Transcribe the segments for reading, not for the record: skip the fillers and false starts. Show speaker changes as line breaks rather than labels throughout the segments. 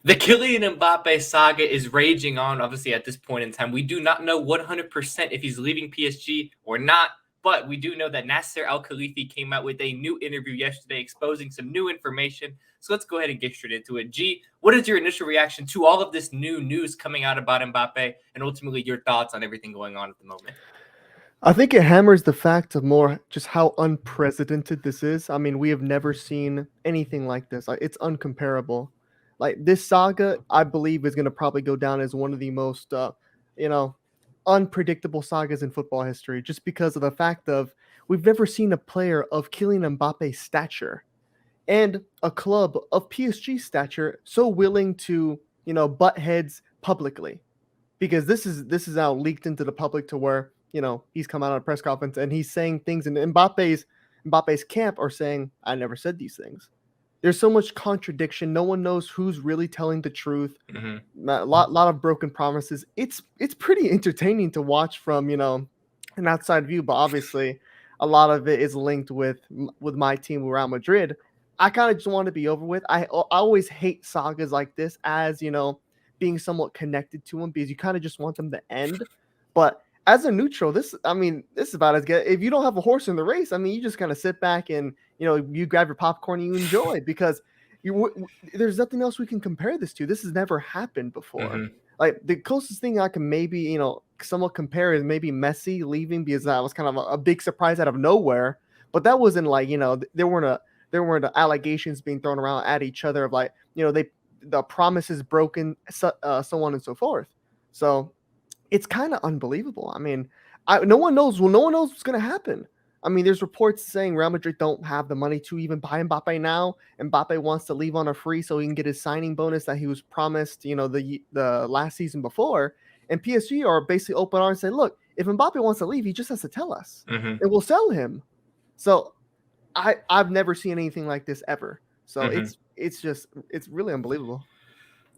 The Kylian Mbappe saga is raging on, obviously, at this point in time. We do not know 100% if he's leaving PSG or not, but we do know that Nasser Al-Khelaifi came out with a new interview yesterday exposing some new information. So let's go ahead and get straight into it. G, what is your initial reaction to all of this new news coming out about Mbappe and ultimately your thoughts on everything going on at the moment?
I think it hammers the fact of more just how unprecedented this is. I mean, we have never seen anything like this. Like, it's uncomparable. Like, this saga, I believe, is going to probably go down as one of the most, you know, unpredictable sagas in football history, just because of the fact of we've never seen a player of Kylian Mbappe's stature and a club of PSG stature so willing to, butt heads publicly, because this is now leaked into the public to where he's come out on a press conference and he's saying things, and Mbappe's camp are saying, "I never said these things." There's so much contradiction. No one knows who's really telling the truth. A lot of broken promises. It's pretty entertaining to watch from an outside view, but obviously a lot of it is linked with my team, Real Madrid. I kind of just want to be over with. I always hate sagas like this, as being somewhat connected to them, because you kind of just want them to end. But as a neutral, this is about as good. If you don't have a horse in the race, you just kind of sit back and you grab your popcorn and you enjoy, because there's nothing else we can compare this to. This has never happened before. Like, the closest thing I can maybe somewhat compare is maybe Messi leaving, because that was kind of a big surprise out of nowhere. But that wasn't like there weren't allegations being thrown around at each other of like the promises broken, so on and so forth. So it's kind of unbelievable. No one knows. Well, no one knows what's going to happen. There's reports saying Real Madrid don't have the money to even buy Mbappe now. Mbappe wants to leave on a free so he can get his signing bonus that he was promised, the last season before. And PSG are basically open arms and say, look, if Mbappe wants to leave, he just has to tell us, and we'll sell him. So I've never seen anything like this ever. So it's really unbelievable.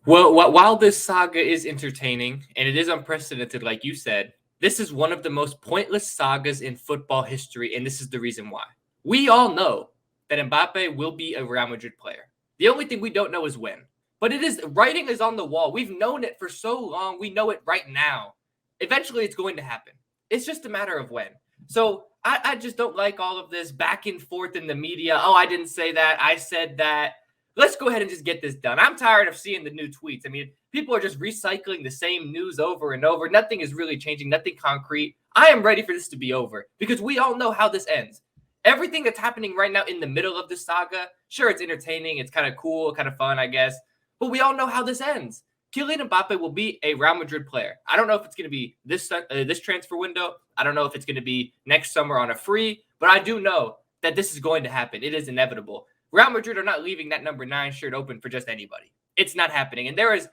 Well, while this saga is entertaining and it is unprecedented, like you said, this is one of the most pointless sagas in football history, and this is the reason why. We all know that Mbappe will be a Real Madrid player. The only thing we don't know is when. But writing is on the wall. We've known it for so long. We know it right now. Eventually, it's going to happen. It's just a matter of when. So I just don't like all of this back and forth in the media. Oh, I didn't say that. I said that. Let's go ahead and just get this done. I'm tired of seeing the new tweets. People are just recycling the same news over and over. Nothing is really changing, nothing concrete. I am ready for this to be over, because we all know how this ends. Everything that's happening right now in the middle of the saga, sure, it's entertaining, it's kind of cool, kind of fun, I guess, but we all know how this ends. Kylian Mbappe will be a Real Madrid player. I don't know if it's going to be this transfer window. I don't know if it's going to be next summer on a free, but I do know that this is going to happen. It is inevitable. Real Madrid are not leaving that number 9 shirt open for just anybody. It's not happening. And there is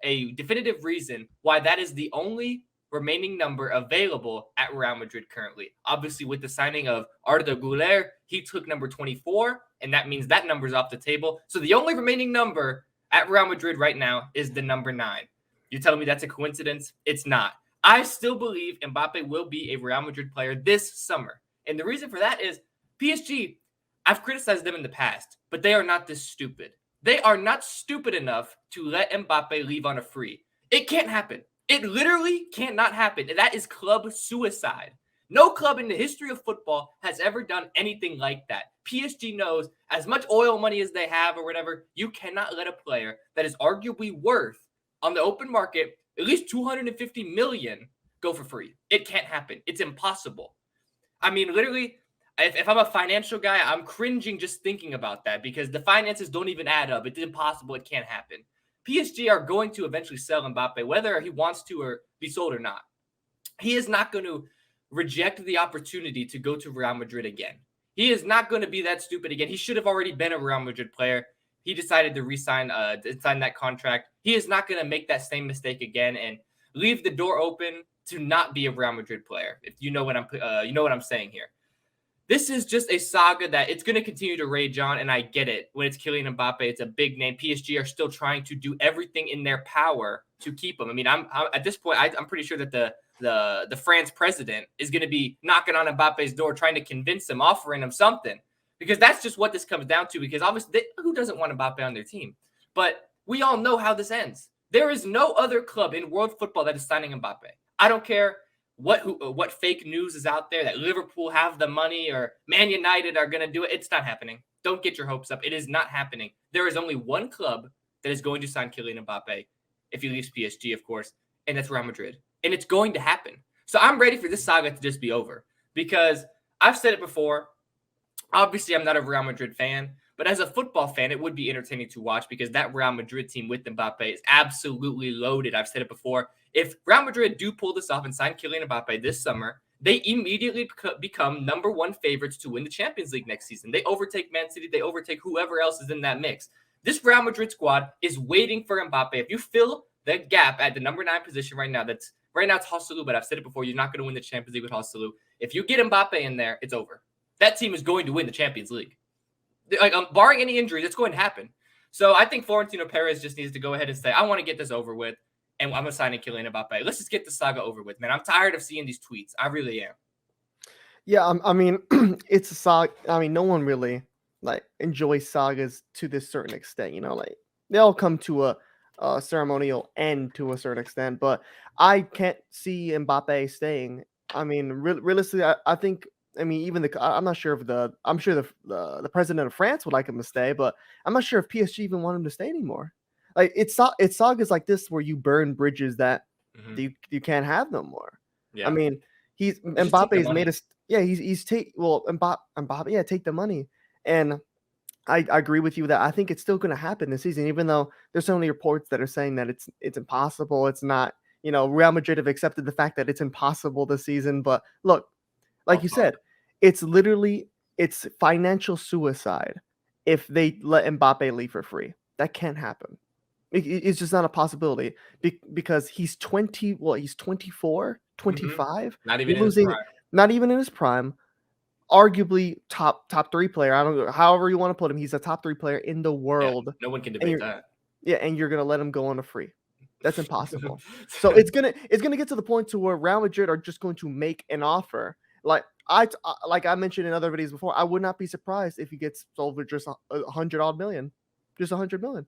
a definitive reason why that is the only remaining number available at Real Madrid currently. Obviously, with the signing of Arda Güler, he took number 24, and that means that number's off the table. So the only remaining number at Real Madrid right now is the number 9. You're telling me that's a coincidence? It's not. I still believe Mbappe will be a Real Madrid player this summer. And the reason for that is PSG, I've criticized them in the past, but they are not this stupid. They are not stupid enough to let Mbappe leave on a free. It can't happen. It literally cannot happen. That is club suicide. No club in the history of football has ever done anything like that. PSG knows, as much oil money as they have or whatever, you cannot let a player that is arguably worth on the open market at least 250 million go for free. It can't happen. It's impossible. Literally, if I'm a financial guy, I'm cringing just thinking about that, because the finances don't even add up. It's impossible. It can't happen. PSG are going to eventually sell Mbappe, whether he wants to or be sold or not. He is not going to reject the opportunity to go to Real Madrid again. He is not going to be that stupid again. He should have already been a Real Madrid player. He decided to sign that contract. He is not going to make that same mistake again and leave the door open to not be a Real Madrid player. If you know what I'm saying here. This is just a saga that it's going to continue to rage on, and I get it. When it's Kylian Mbappe, it's a big name. PSG are still trying to do everything in their power to keep him. I'm at this point, I'm pretty sure that the France president is going to be knocking on Mbappe's door, trying to convince him, offering him something, because that's just what this comes down to. Because obviously, who doesn't want Mbappe on their team? But We all know how this ends. There is no other club in world football that is signing Mbappe. I don't care what fake news is out there that Liverpool have the money or Man United are going to do it. It's not happening. Don't get your hopes up. It is not happening. There is only one club that is going to sign Kylian Mbappe if he leaves PSG, of course, and that's Real Madrid. And it's going to happen. So I'm ready for this saga to just be over because I've said it before. Obviously, I'm not a Real Madrid fan, but as a football fan, it would be entertaining to watch because that Real Madrid team with Mbappe is absolutely loaded. I've said it before. If Real Madrid do pull this off and sign Kylian Mbappe this summer, they immediately become number one favorites to win the Champions League next season. They overtake Man City. They overtake whoever else is in that mix. This Real Madrid squad is waiting for Mbappe. If you fill the gap at the number 9 position right now, it's Joselu, but I've said it before, you're not going to win the Champions League with Joselu. If you get Mbappe in there, it's over. That team is going to win the Champions League. Like, barring any injuries, it's going to happen. So I think Florentino Perez just needs to go ahead and say, I want to get this over with, and I'm assigning Kylian Mbappe. Let's just get the saga over with, man. I'm tired of seeing these tweets. I really am.
Yeah, I mean, it's a saga. I mean, no one really enjoys sagas to this certain extent. They all come to a ceremonial end to a certain extent. But I can't see Mbappe staying. I mean, realistically, I think. I mean, even I'm not sure if I'm sure the president of France would like him to stay, but I'm not sure if PSG even want him to stay anymore. Like it's sagas like this where you burn bridges that you can't have no more. Yeah. I mean, Mbappe has made us. Yeah, Mbappe, take the money, and I agree with you that I think it's still going to happen this season, even though there's so many reports that are saying that it's impossible. It's not. Real Madrid have accepted the fact that it's impossible this season, but look. Like you said, it's financial suicide if they let Mbappe leave for free. That can't happen. It's just not a possibility because he's 20. Well, he's 24, 25.
Not even in his prime.
Not even in his prime. Arguably top 3 player. I don't know, however you want to put him. He's a top 3 player in the world.
Yeah, no one can debate that.
Yeah, and you're gonna let him go on a free. That's impossible. So it's gonna get to the point to where Real Madrid are just going to make an offer. Like I mentioned in other videos before, I would not be surprised if he gets sold for just $100 million, just $100 million.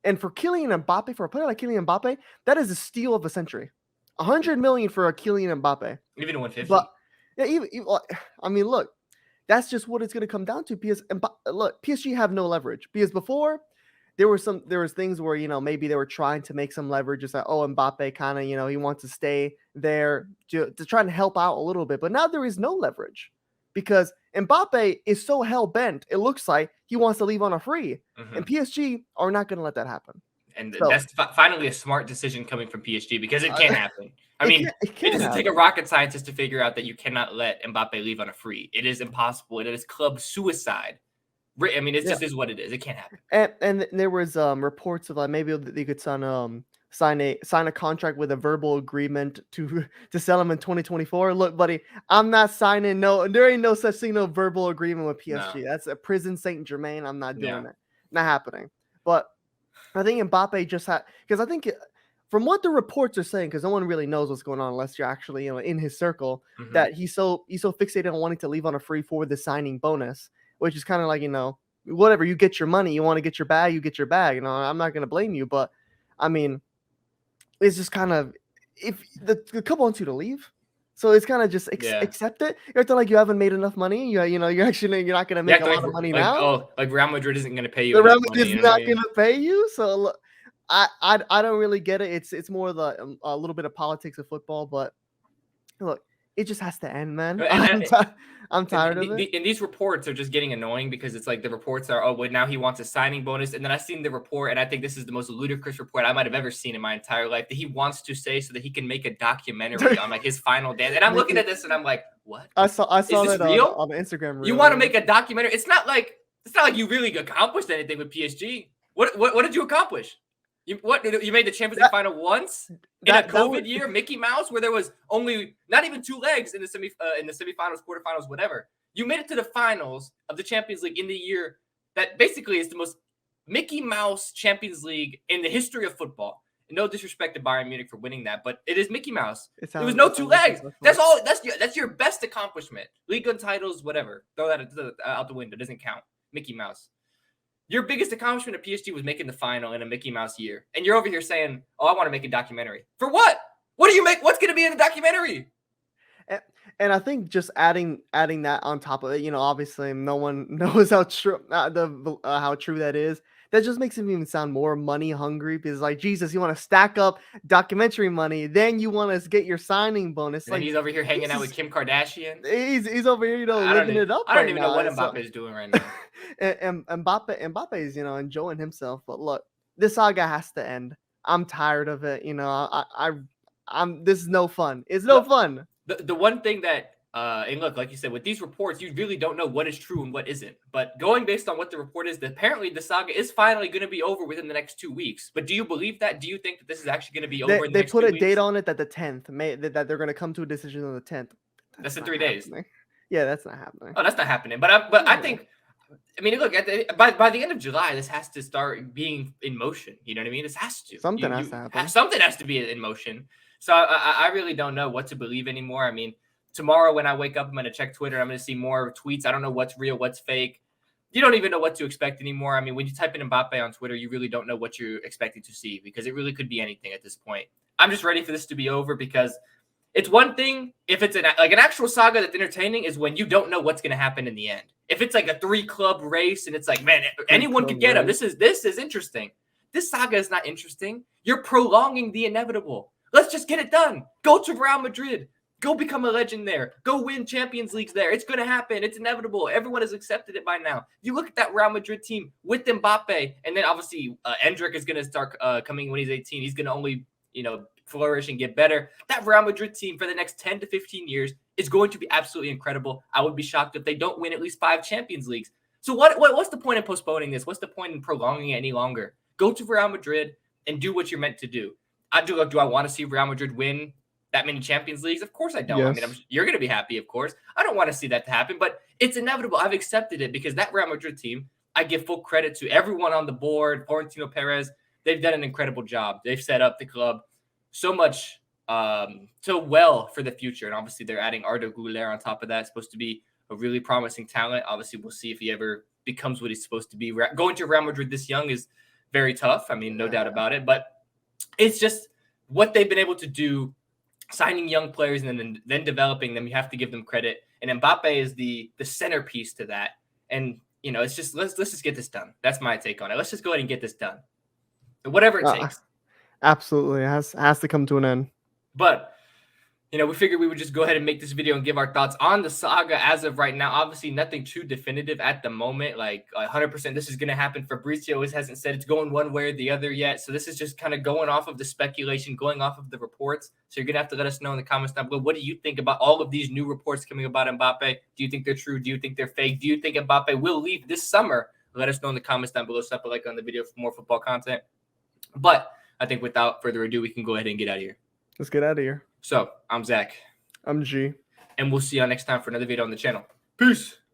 And for Kylian Mbappe, for a player like Kylian Mbappe, that is a steal of the century. $100 million for a Kylian Mbappe,
even 150.
But yeah, even I mean, look, that's just what it's going to come down to. Because look, PSG have no leverage because before. There was things where, maybe they were trying to make some leverage. Just like, Mbappe kind of, he wants to stay there to try and help out a little bit. But now there is no leverage because Mbappe is so hell-bent. It looks like he wants to leave on a free. And PSG are not going to let that happen.
And that's finally a smart decision coming from PSG because it can't happen. I mean, it doesn't take a rocket scientist to figure out that you cannot let Mbappe leave on a free. It is impossible. It is club suicide. I mean, it just is what it is. It can't happen.
And there was reports of maybe they could sign a contract with a verbal agreement to sell him in 2024. Look, buddy, I'm not signing. No, there ain't no such thing, no verbal agreement with PSG. No. That's a prison Saint Germain. I'm not doing it. Not happening. But I think Mbappe just had because I think from what the reports are saying, because no one really knows what's going on unless you're actually in his circle, that he's so fixated on wanting to leave on a free for the signing bonus. Which is kind of like, whatever, you get your money, you want to get your bag, you get your bag. I'm not going to blame you. But, I mean, it's just kind of, if the club wants you to leave. So it's kind of just accept it. You have to you haven't made enough money. You're not going to make a lot of money now.
Oh, Real Madrid isn't going to pay you.
The Real Madrid is not going to pay you. So look, I don't really get it. It's more a little bit of politics of football. But look. It just has to end, man. I'm tired of it.
And these reports are just getting annoying because it's like the reports are, now he wants a signing bonus. And then I've seen the report, and I think this is the most ludicrous report I might have ever seen in my entire life, that he wants to say so that he can make a documentary on his final dance. And I'm looking at this and I'm like, what?
I saw that on the Instagram reel.
You want to make a documentary? It's not like you really accomplished anything with PSG. What did you accomplish? You made the Champions League final once in a COVID year, Mickey Mouse, where there was only not even 2 legs in the semifinals, quarterfinals, whatever. You made it to the finals of the Champions League in the year that basically is the most Mickey Mouse Champions League in the history of football. And no disrespect to Bayern Munich for winning that, but it is Mickey Mouse. There was no 2 legs. That's all. That's your best accomplishment. League titles, whatever. Throw that out the window. It doesn't count. Mickey Mouse. Your biggest accomplishment at PSG was making the final in a Mickey Mouse year. And you're over here saying, oh, I want to make a documentary. For what? What do you make? What's going to be in the documentary?
And I think just adding that on top of it, obviously no one knows how true how true that is. That just makes him even sound more money hungry because, like, Jesus, you want to stack up documentary money, then you want to get your signing bonus.
And then
Like,
he's over here hanging out with Kim Kardashian.
He's over here, living it up.
I don't even know what Mbappe is doing right now.
and Mbappe is, enjoying himself. But look, this saga has to end. I'm tired of it. I'm. This is no fun. It's no fun.
The one thing that and look, like you said, with these reports, you really don't know what is true and what isn't. But going based on what the report is, that apparently the saga is finally going to be over within the next 2 weeks. But do you believe that? Do you think that this is actually going to be over?
They put a date on it that the 10th, that they're going to come to a decision on the 10th.
That's in 3 days.
Yeah, that's not happening.
Oh, that's not happening. But I think, I mean, look, by the end of July, this has to start being in motion. You know what I mean? This has to.
Something has to happen.
Something has to be in motion. So I really don't know what to believe anymore. I mean, tomorrow when I wake up, I'm going to check Twitter. I'm going to see more tweets. I don't know what's real, what's fake. You don't even know what to expect anymore. I mean, when you type in Mbappe on Twitter, you really don't know what you're expecting to see because it really could be anything at this point. I'm just ready for this to be over because it's one thing if it's an actual saga that's entertaining is when you don't know what's going to happen in the end. If it's like a 3-club race and it's like, man, anyone could get him. This is interesting. This saga is not interesting. You're prolonging the inevitable. Let's just get it done. Go to Real Madrid. Go become a legend there. Go win Champions Leagues there. It's going to happen. It's inevitable. Everyone has accepted it by now. You look at that Real Madrid team with Mbappe, and then obviously Endrick is going to start coming when he's 18. He's going to only, flourish and get better. That Real Madrid team for the next 10 to 15 years is going to be absolutely incredible. I would be shocked if they don't win at least 5 Champions Leagues. So what's the point in postponing this? What's the point in prolonging it any longer? Go to Real Madrid and do what you're meant to do. Do I want to see Real Madrid win that many Champions Leagues? Of course I don't. Yes. I mean, you're going to be happy, of course. I don't want to see that to happen, but it's inevitable. I've accepted it because that Real Madrid team, I give full credit to everyone on the board. Florentino Perez, they've done an incredible job. They've set up the club so much, so well for the future. And obviously they're adding Arda Güler on top of that. It's supposed to be a really promising talent. Obviously we'll see if he ever becomes what he's supposed to be. Going to Real Madrid this young is very tough. I mean, no doubt about it, but it's just what they've been able to do, signing young players and then developing them. You have to give them credit. And Mbappe is the centerpiece to that. And, it's just, let's just get this done. That's my take on it. Let's just go ahead and get this done. Whatever it takes.
Absolutely. It has to come to an end.
But, we figured we would just go ahead and make this video and give our thoughts on the saga as of right now. Obviously, nothing too definitive at the moment. Like 100% this is going to happen. Fabrizio hasn't said it's going one way or the other yet. So this is just kind of going off of the speculation, going off of the reports. So you're going to have to let us know in the comments down below. What do you think about all of these new reports coming about Mbappe? Do you think they're true? Do you think they're fake? Do you think Mbappe will leave this summer? Let us know in the comments down below. Slap a like on the video for more football content. But I think without further ado, we can go ahead and get out of here.
Let's get out of here.
So I'm Zach.
I'm G.
And we'll see y'all next time for another video on the channel. Peace.